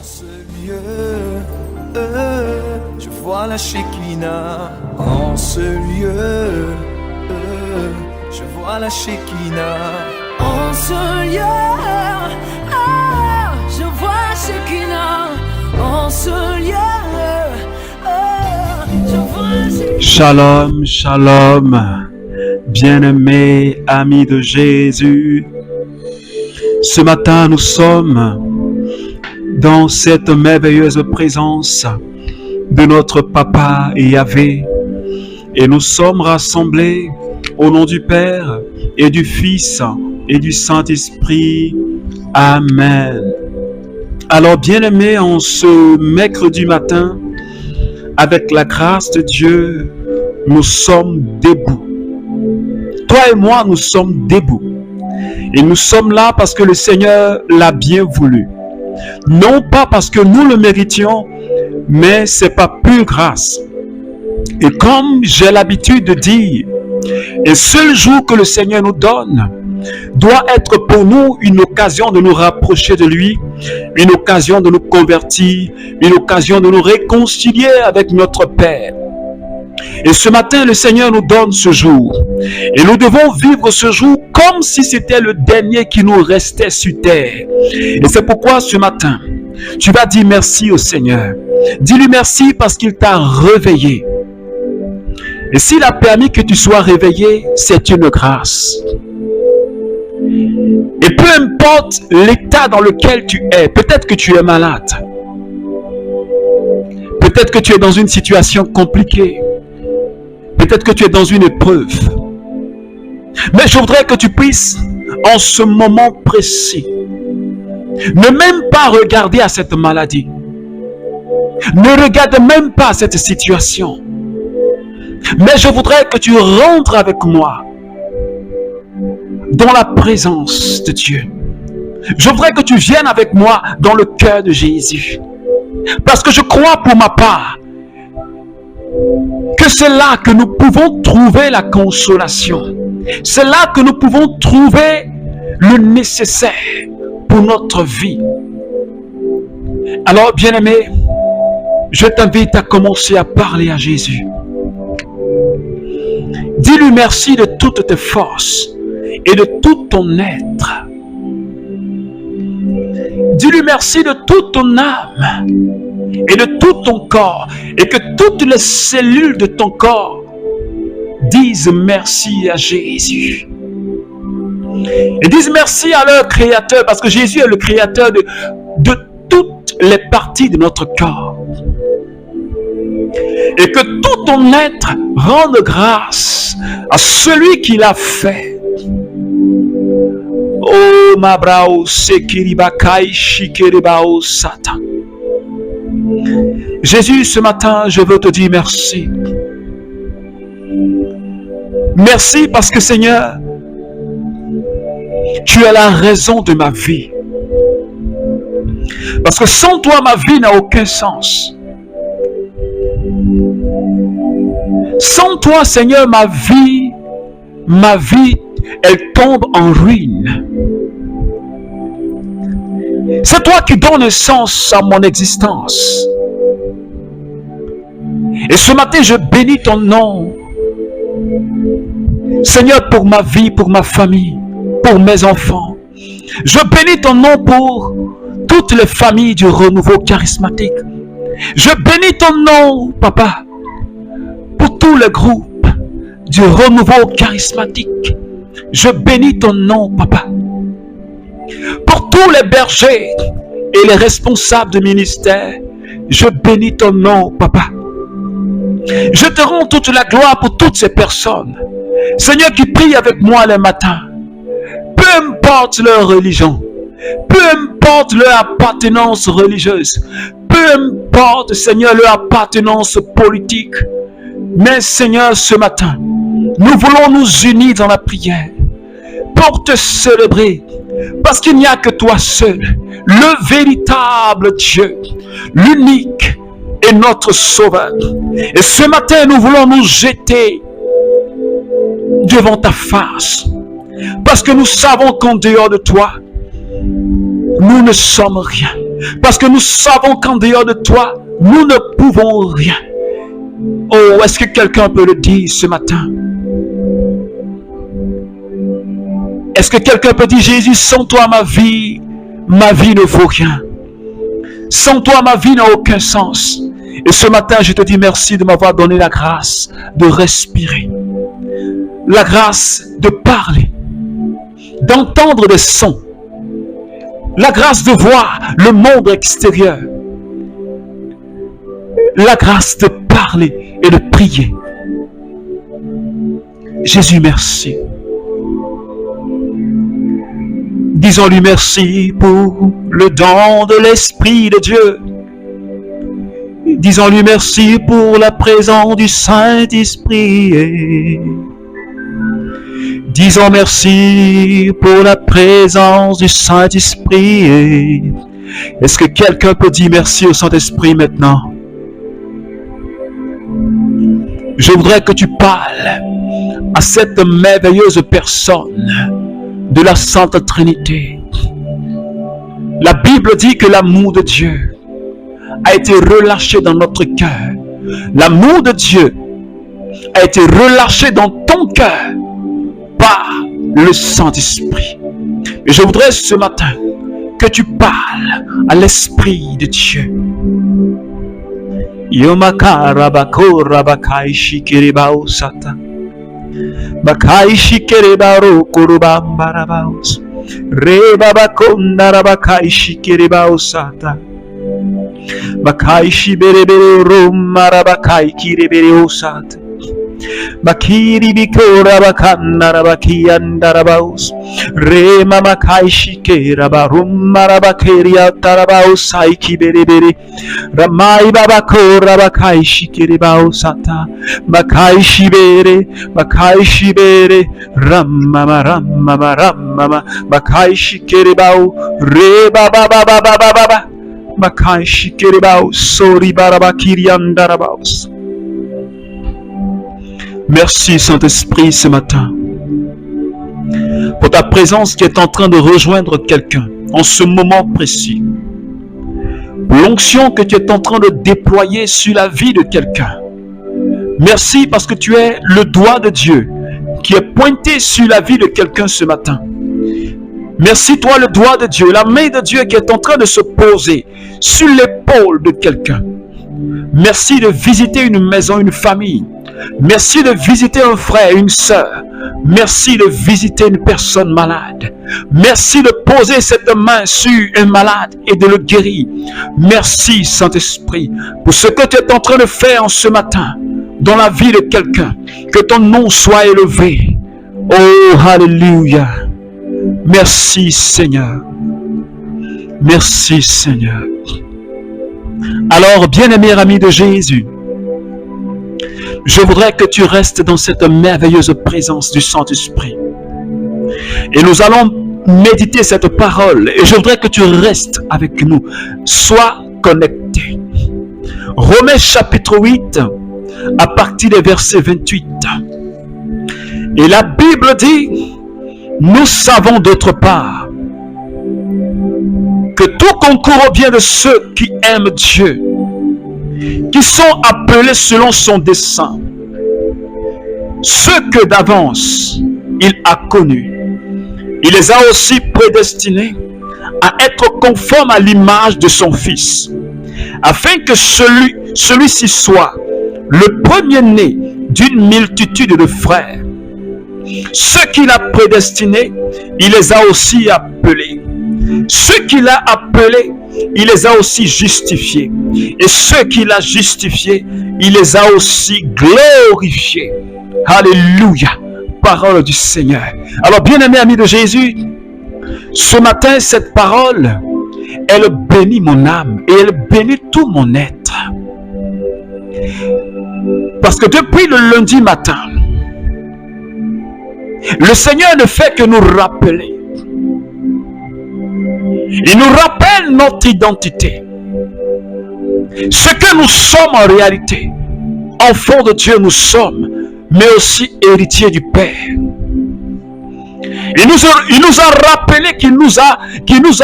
Ce lieu, je vois la Shekinah. En ce lieu, je vois la Shekinah. En ce lieu, je vois la Shekinah. En ce lieu, je vois la Shekinah. Shalom, shalom, bien-aimés amis de Jésus. Ce matin, nous sommes dans cette merveilleuse présence de notre Papa Yahvé, et nous sommes rassemblés au nom du Père et du Fils et du Saint-Esprit. Amen. Alors, bien-aimés, en ce mercredi matin, avec la grâce de Dieu, nous sommes debout. Toi et moi, nous sommes debout. Et nous sommes là parce que le Seigneur l'a bien voulu. Non pas parce que nous le méritions, mais c'est par pure grâce. Et comme j'ai l'habitude de dire, un seul jour que le Seigneur nous donne doit être pour nous une occasion de nous rapprocher de lui, une occasion de nous convertir, une occasion de nous réconcilier avec notre Père. Et ce matin, le Seigneur nous donne ce jour. Et nous devons vivre ce jour comme si c'était le dernier qui nous restait sur terre. Et c'est pourquoi ce matin, tu vas dire merci au Seigneur. Dis-lui merci parce qu'il t'a réveillé. Et s'il a permis que tu sois réveillé, c'est une grâce. Et peu importe l'état dans lequel tu es, peut-être que tu es malade. Peut-être que tu es dans une situation compliquée. Peut-être que tu es dans une épreuve. Mais je voudrais que tu puisses, en ce moment précis, ne même pas regarder à cette maladie. Ne regarde même pas cette situation. Mais je voudrais que tu rentres avec moi dans la présence de Dieu. Je voudrais que tu viennes avec moi dans le cœur de Jésus. Parce que je crois pour ma part que c'est là que nous pouvons trouver la consolation. C'est là que nous pouvons trouver le nécessaire pour notre vie. Alors, bien-aimé, je t'invite à commencer à parler à Jésus. Dis-lui merci de toutes tes forces et de tout ton être. Dis-lui merci de toute ton âme et de tout ton corps, et que toutes les cellules de ton corps disent merci à Jésus. Et disent merci à leur Créateur, parce que Jésus est le Créateur de toutes les parties de notre corps. Et que tout ton être rende grâce à celui qui l'a fait. Oh, Mabrao Sekiribakai Shikeribao Satan. Jésus, ce matin, je veux te dire merci. Merci parce que, Seigneur, tu es la raison de ma vie. Parce que sans toi, ma vie n'a aucun sens. Sans toi, Seigneur, ma vie, elle tombe en ruine. C'est toi qui donnes un sens à mon existence. Et ce matin, je bénis ton nom. Seigneur, pour ma vie, pour ma famille, pour mes enfants. Je bénis ton nom pour toutes les familles du renouveau charismatique. Je bénis ton nom, Papa, pour tous les groupes du renouveau charismatique. Je bénis ton nom, Papa, pour tous les bergers et les responsables de ministère. Je bénis ton nom, Papa. Je te rends toute la gloire pour toutes ces personnes, Seigneur, qui prient avec moi le matin. Peu importe leur religion, peu importe leur appartenance religieuse, peu importe, Seigneur, leur appartenance politique. Mais Seigneur, ce matin, nous voulons nous unir dans la prière pour te célébrer, parce qu'il n'y a que toi seul, le véritable Dieu, l'unique et notre Sauveur. Et ce matin, nous voulons nous jeter devant ta face, parce que nous savons qu'en dehors de toi, nous ne sommes rien. Parce que nous savons qu'en dehors de toi, nous ne pouvons rien. Oh, est-ce que quelqu'un peut le dire ce matin? Est-ce que quelqu'un peut dire, Jésus, sans toi ma vie ne vaut rien. Sans toi ma vie n'a aucun sens. Et ce matin, je te dis merci de m'avoir donné la grâce de respirer. La grâce de parler. D'entendre des sons. La grâce de voir le monde extérieur. La grâce de parler et de prier. Jésus, merci. Disons-lui merci pour le don de l'Esprit de Dieu. Disons-lui merci pour la présence du Saint-Esprit. Disons merci pour la présence du Saint-Esprit. Est-ce que quelqu'un peut dire merci au Saint-Esprit maintenant? Je voudrais que tu parles à cette merveilleuse personne de la Sainte Trinité. La Bible dit que l'amour de Dieu a été relâché dans notre cœur. L'amour de Dieu a été relâché dans ton cœur par le Saint-Esprit. Et je voudrais ce matin que tu parles à l'Esprit de Dieu. Yomakara bakora bakai shikiribao sata. Bakai shikiribaro kurubambarabaos. Reba bakondara bakai shikiribao sata. Bakai shiberebere romara bakai kirebere osata. Bakiri bikora bakandara bakiandara baus. Rema makai shikera barumara bakeria tarabaus saiki berebere. Ramai babakora bakai shikere bausata. Bakai shibere ramama ramama ramama. Bakai shikere bau reba baba baba baba. Bakai shikere bau sori barabakiri andara baus. Merci Saint-Esprit ce matin pour ta présence qui est en train de rejoindre quelqu'un en ce moment précis. L'onction que tu es en train de déployer sur la vie de quelqu'un. Merci parce que tu es le doigt de Dieu qui est pointé sur la vie de quelqu'un ce matin. Merci toi le doigt de Dieu, la main de Dieu qui est en train de se poser sur l'épaule de quelqu'un. Merci de visiter une maison, une famille. Merci de visiter un frère, une sœur. Merci de visiter une personne malade. Merci de poser cette main sur un malade et de le guérir. Merci Saint-Esprit pour ce que tu es en train de faire en ce matin dans la vie de quelqu'un. Que ton nom soit élevé. Oh, Alléluia. Merci Seigneur. Merci Seigneur. Alors, bien-aimé ami de Jésus, je voudrais que tu restes dans cette merveilleuse présence du Saint-Esprit. Et nous allons méditer cette parole. Et je voudrais que tu restes avec nous. Sois connecté. Romains chapitre 8, à partir des versets 28. Et la Bible dit, nous savons d'autre part que tout concourt vient de ceux qui aiment Dieu, qui sont appelés selon son dessein. Ceux que d'avance il a connus, il les a aussi prédestinés à être conformes à l'image de son Fils, afin que celui-ci soit le premier-né d'une multitude de frères. Ceux qu'il a prédestinés, il les a aussi appelés. Ceux qu'il a appelés, il les a aussi justifiés. Et ceux qu'il a justifiés, il les a aussi glorifiés. Alléluia. Parole du Seigneur. Alors, bien-aimés amis de Jésus, ce matin, cette parole, elle bénit mon âme et elle bénit tout mon être. Parce que depuis le lundi matin, le Seigneur ne fait que nous rappeler. Il nous rappelle notre identité. Ce que nous sommes en réalité. Enfants de Dieu nous sommes, mais aussi héritiers du Père. Il nous a rappelé qu'il nous a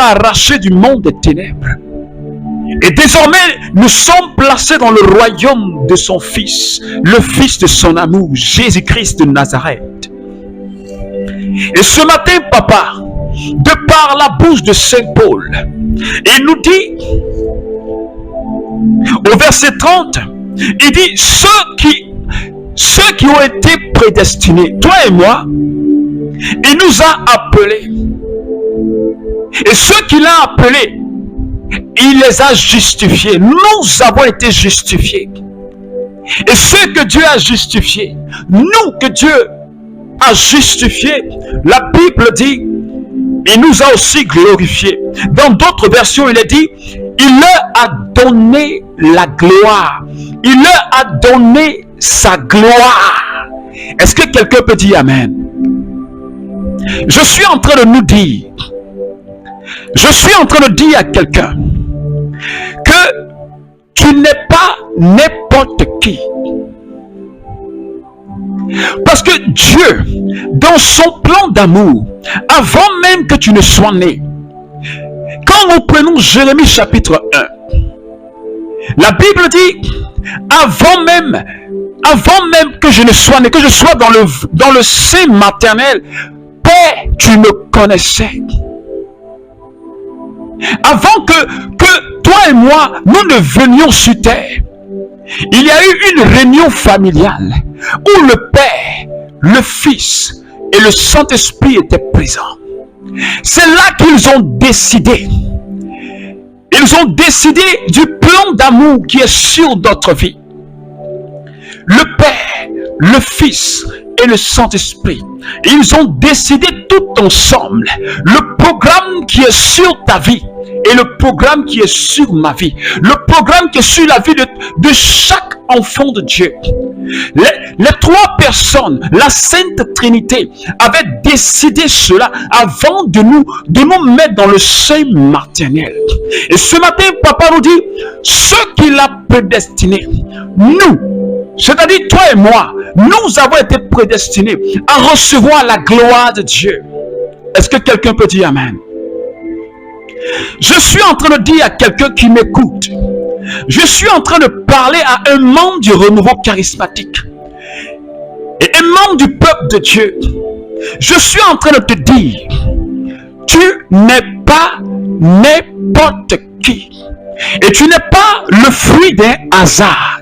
arrachés du monde des ténèbres Et désormais, nous sommes placés dans le royaume de son Fils, le Fils de son amour, Jésus-Christ de Nazareth. Et ce matin, Papa, de par la bouche de Saint Paul, il nous dit, au verset 30, il dit, ceux qui ont été prédestinés, toi et moi, il nous a appelés. Et ceux qu'il a appelés, il les a justifiés. Nous avons été justifiés. Et ceux que Dieu a justifiés, nous que Dieu a justifiés, la Bible dit, il nous a aussi glorifiés. Dans d'autres versions, il est dit, il leur a donné la gloire. Il leur a donné sa gloire. Est-ce que quelqu'un peut dire Amen? Je suis en train de nous dire, je suis en train de dire à quelqu'un que tu n'es pas n'importe qui. Parce que Dieu, dans son plan d'amour, avant même que tu ne sois né, quand nous prenons Jérémie chapitre 1, la Bible dit, avant même que je ne sois né, que je sois dans le sein maternel, Père, tu me connaissais. Avant que toi et moi, nous ne venions sur terre, il y a eu une réunion familiale où le Père, le Fils et le Saint-Esprit étaient présents. C'est là qu'ils ont décidé. Ils ont décidé du plan d'amour qui est sur notre vie. Le Père, le Fils et le Saint-Esprit. Ils ont décidé tout ensemble le programme qui est sur ta vie et le programme qui est sur ma vie. Le programme qui est sur la vie de chaque enfant de Dieu. Les trois personnes, la Sainte Trinité, avaient décidé cela avant de nous mettre dans le sein maternel. Et ce matin, Papa nous dit, ceux qu'il a prédestinés, nous, c'est-à-dire toi et moi, nous avons été prédestinés à recevoir la gloire de Dieu. Est-ce que quelqu'un peut dire Amen? Je suis en train de dire à quelqu'un qui m'écoute, je suis en train de parler à un membre du renouveau charismatique et un membre du peuple de Dieu. Je suis en train de te dire, tu n'es pas n'importe qui et tu n'es pas le fruit d'un hasard.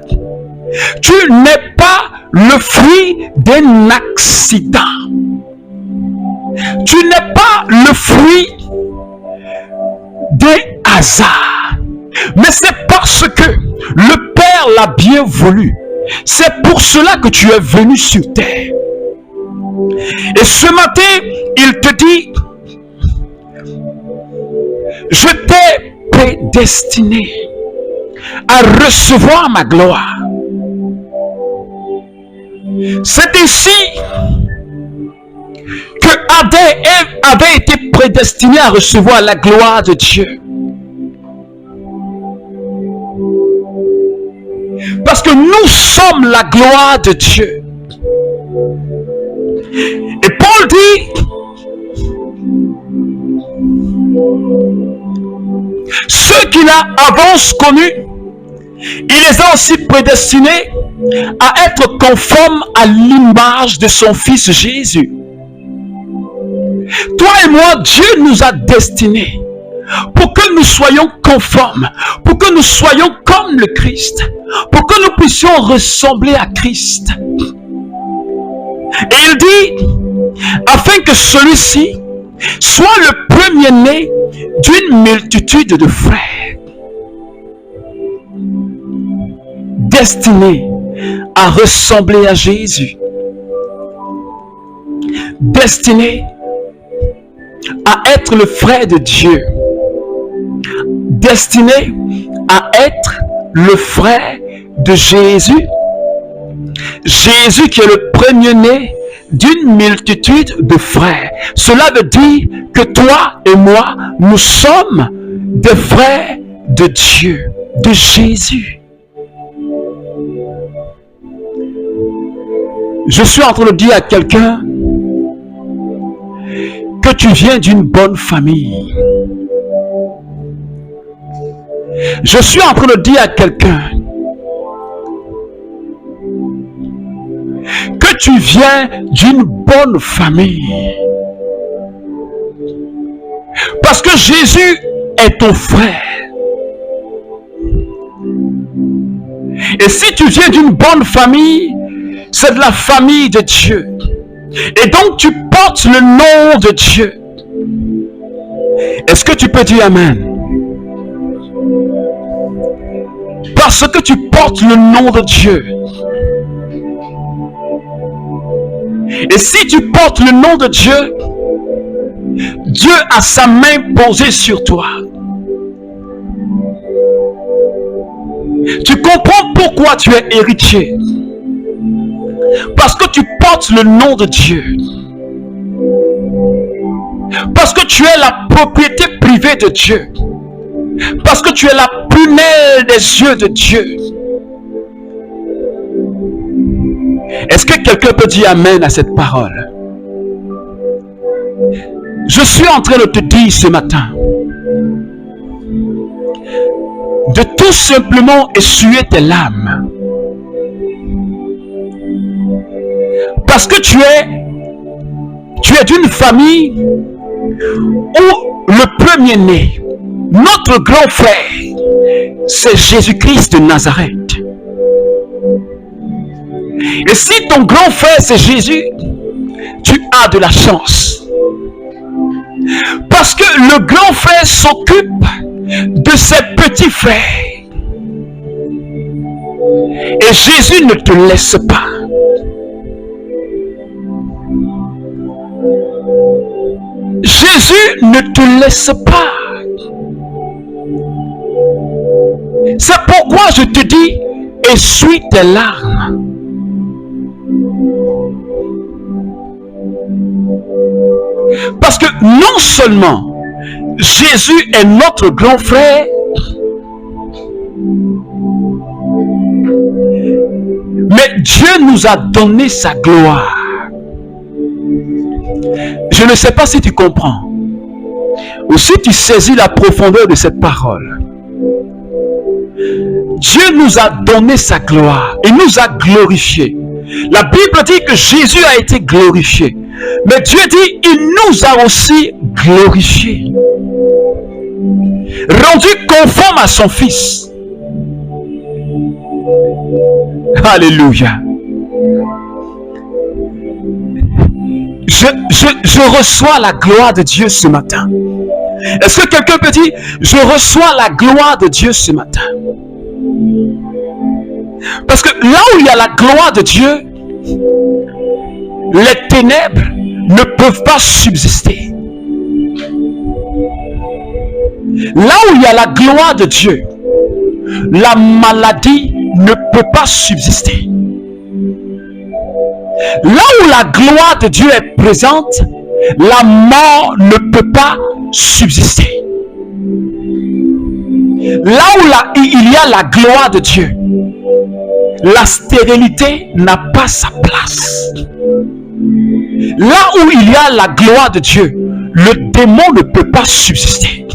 Tu n'es pas le fruit d'un accident. Tu n'es pas le fruit d'un hasard. Mais c'est parce que le Père l'a bien voulu. C'est pour cela que tu es venu sur terre. Et ce matin, il te dit, je t'ai prédestiné à recevoir ma gloire. C'est ainsi que Adam et Ève avaient été prédestinés à recevoir la gloire de Dieu. Parce que nous sommes la gloire de Dieu. Et Paul dit, ceux qu'il a avance connus, il les a aussi prédestinés à être conformes à l'image de son Fils Jésus. Toi et moi, Dieu nous a destinés pour que nous soyons conformes, pour que nous soyons comme le Christ, pour que nous puissions ressembler à Christ. Et il dit, afin que celui-ci soit le premier-né d'une multitude de frères, destinés à ressembler à Jésus, destinés à être le frère de Dieu, destiné à être le frère de Jésus. Jésus qui est le premier-né d'une multitude de frères. Cela veut dire que toi et moi, nous sommes des frères de Dieu, de Jésus. Je suis en train de dire à quelqu'un que tu viens d'une bonne famille. Je suis en train de dire à quelqu'un que tu viens d'une bonne famille. Parce que Jésus est ton frère. Et si tu viens d'une bonne famille, c'est de la famille de Dieu. Et donc tu portes le nom de Dieu. Est-ce que tu peux dire Amen? Parce que tu portes le nom de Dieu. Et si tu portes le nom de Dieu, Dieu a sa main posée sur toi. Tu comprends pourquoi tu es héritier? Parce que tu portes le nom de Dieu. Parce que tu es la propriété privée de Dieu. Parce que tu es la prunelle des yeux de Dieu. Est-ce que quelqu'un peut dire Amen à cette parole? Je suis en train de te dire ce matin de tout simplement essuyer tes larmes. Parce que tu es d'une famille où le premier-né, notre grand frère, c'est Jésus-Christ de Nazareth. Et si ton grand frère c'est Jésus, tu as de la chance. Parce que le grand frère s'occupe de ses petits frères. Et Jésus ne te laisse pas. Jésus ne te laisse pas. C'est pourquoi je te dis, essuie tes larmes. Parce que non seulement Jésus est notre grand frère, mais Dieu nous a donné sa gloire. Je ne sais pas si tu comprends ou si tu saisis la profondeur de cette parole. Dieu nous a donné sa gloire. Il nous a glorifiés. La Bible dit que Jésus a été glorifié. Mais Dieu dit, il nous a aussi glorifiés. Rendu conforme à son Fils. Alléluia. Je reçois la gloire de Dieu ce matin. Est-ce que quelqu'un peut dire, je reçois la gloire de Dieu ce matin? Parce que là où il y a la gloire de Dieu, les ténèbres ne peuvent pas subsister. Là où il y a la gloire de Dieu, la maladie ne peut pas subsister. Là où la gloire de Dieu est présente, la mort ne peut pas subsister. Là où il y a la gloire de Dieu, la stérilité n'a pas sa place. Là où il y a la gloire de Dieu, le démon ne peut pas subsister.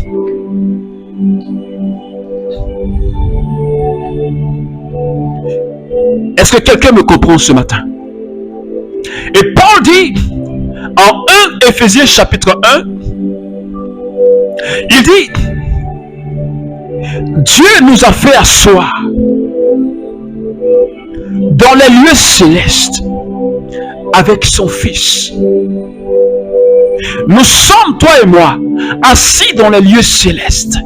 Est-ce que quelqu'un me comprend ce matin? Et Paul dit en 1 Éphésiens chapitre 1, il dit, Dieu nous a fait asseoir dans les lieux célestes avec son Fils. Nous sommes, toi et moi, assis dans les lieux célestes,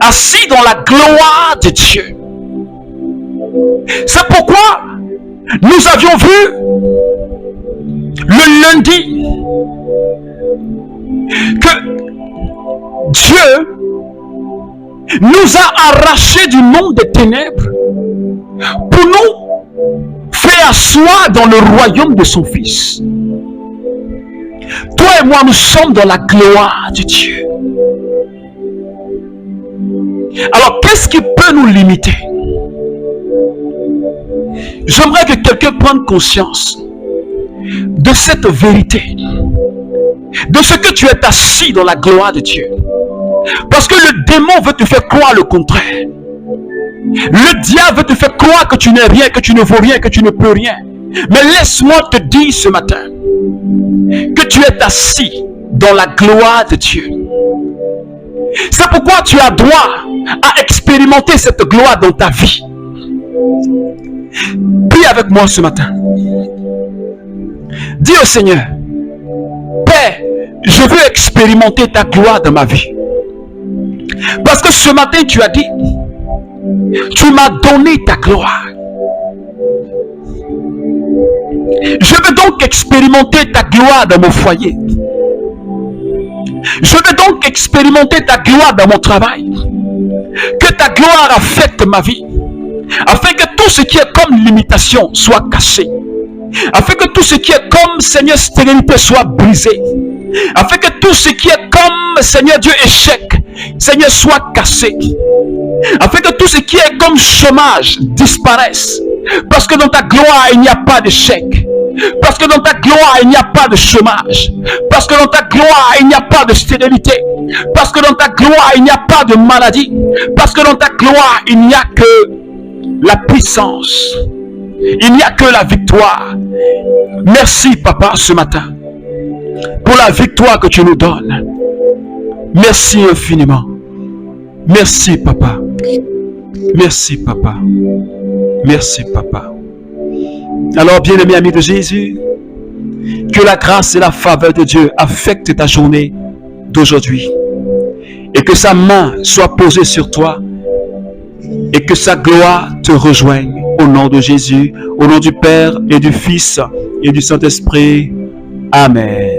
assis dans la gloire de Dieu. C'est pourquoi nous avions vu le lundi que Dieu nous a arrachés du monde des ténèbres pour nous faire asseoir dans le royaume de son Fils. Toi et moi, nous sommes dans la gloire de Dieu. Alors, qu'est-ce qui peut nous limiter? J'aimerais que quelqu'un prenne conscience de cette vérité, de ce que tu es assis dans la gloire de Dieu. Parce que le démon veut te faire croire le contraire. Le diable veut te faire croire que tu n'es rien, que tu ne vaux rien, que tu ne peux rien. Mais laisse-moi te dire ce matin que tu es assis dans la gloire de Dieu. C'est pourquoi tu as droit à expérimenter cette gloire dans ta vie. Prie avec moi ce matin. Dis au Seigneur, Père, je veux expérimenter ta gloire dans ma vie. Parce que ce matin tu as dit, tu m'as donné ta gloire. Je veux donc expérimenter ta gloire dans mon foyer. Je veux donc expérimenter ta gloire dans mon travail. Que ta gloire affecte ma vie. Afin que tout ce qui est comme limitation soit cassé. Afin que tout ce qui est comme, Seigneur, stérilité soit brisé. Afin que tout ce qui est comme, Seigneur Dieu, échec, Seigneur, soit cassé. Afin que tout ce qui est comme chômage disparaisse. Parce que dans ta gloire, il n'y a pas d'échec. Parce que dans ta gloire, il n'y a pas de chômage. Parce que dans ta gloire, il n'y a pas de stérilité. Parce que dans ta gloire, il n'y a pas de maladie. Parce que dans ta gloire, il n'y a que la puissance. Il n'y a que la victoire. Merci, Papa, ce matin, pour la victoire que tu nous donnes. Merci infiniment. Merci, Papa. Merci, Papa. Merci, Papa. Alors, bien-aimé ami de Jésus, que la grâce et la faveur de Dieu affectent ta journée d'aujourd'hui. Et que sa main soit posée sur toi. Et que sa gloire te rejoigne. Au nom de Jésus, au nom du Père et du Fils et du Saint-Esprit. Amen.